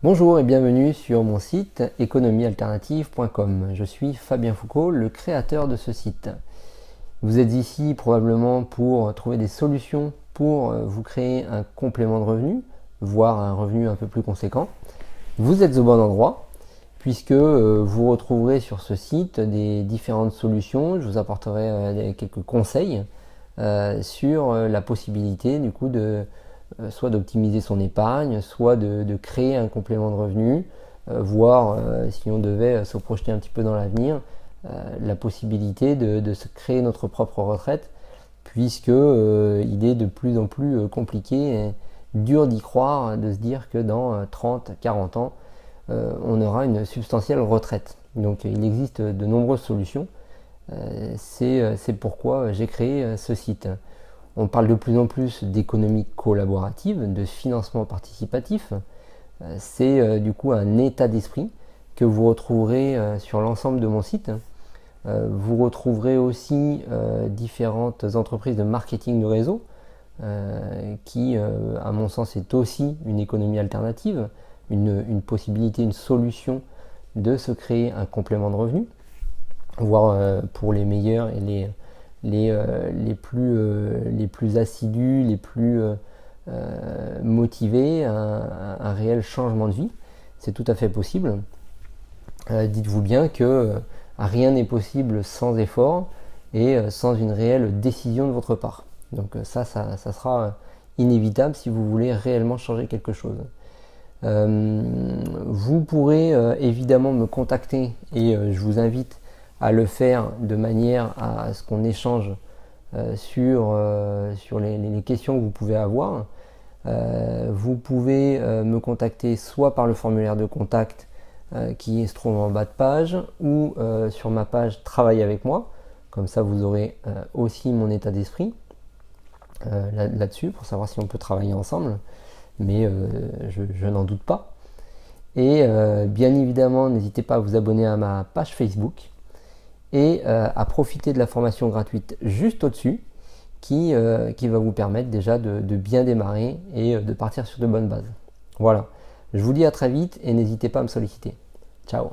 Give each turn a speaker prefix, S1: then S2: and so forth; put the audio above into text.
S1: Bonjour et bienvenue sur mon site économiealternative.com. Je suis Fabien Foucault, le créateur de ce site. Vous êtes ici probablement pour trouver des solutions pour vous créer un complément de revenu, voire un revenu un peu plus conséquent. Vous êtes au bon endroit puisque vous retrouverez sur ce site des différentes solutions. Je vous apporterai quelques conseils sur la possibilité du coup de soit d'optimiser son épargne, soit de créer un complément de revenu, voire si on devait se projeter un petit peu dans l'avenir, la possibilité de se créer notre propre retraite, puisque il est de plus en plus compliqué et dur d'y croire, de se dire que dans 30-40 ans, on aura une substantielle retraite. Donc il existe de nombreuses solutions. C'est pourquoi j'ai créé ce site. On parle de plus en plus d'économie collaborative, de financement participatif. C'est du coup un état d'esprit que vous retrouverez sur l'ensemble de mon site. Vous retrouverez aussi différentes entreprises de marketing de réseau qui, à mon sens, est aussi une économie alternative, une possibilité, une solution de se créer un complément de revenu, voire pour les meilleurs et les plus assidus, les plus motivés, un réel changement de vie. C'est tout à fait possible. Dites-vous bien que rien n'est possible sans effort et sans une réelle décision de votre part. Donc ça sera inévitable si vous voulez réellement changer quelque chose. Vous pourrez évidemment me contacter et je vous invite à le faire de manière à ce qu'on échange sur les questions que vous pouvez avoir. Vous pouvez me contacter soit par le formulaire de contact qui se trouve en bas de page ou sur ma page Travailler avec moi. Comme ça, vous aurez aussi mon état d'esprit là-dessus pour savoir si on peut travailler ensemble. Mais je n'en doute pas. Et bien évidemment, n'hésitez pas à vous abonner à ma page Facebook et à profiter de la formation gratuite juste au-dessus qui va vous permettre déjà de bien démarrer et de partir sur de bonnes bases. Voilà, je vous dis à très vite et n'hésitez pas à me solliciter. Ciao.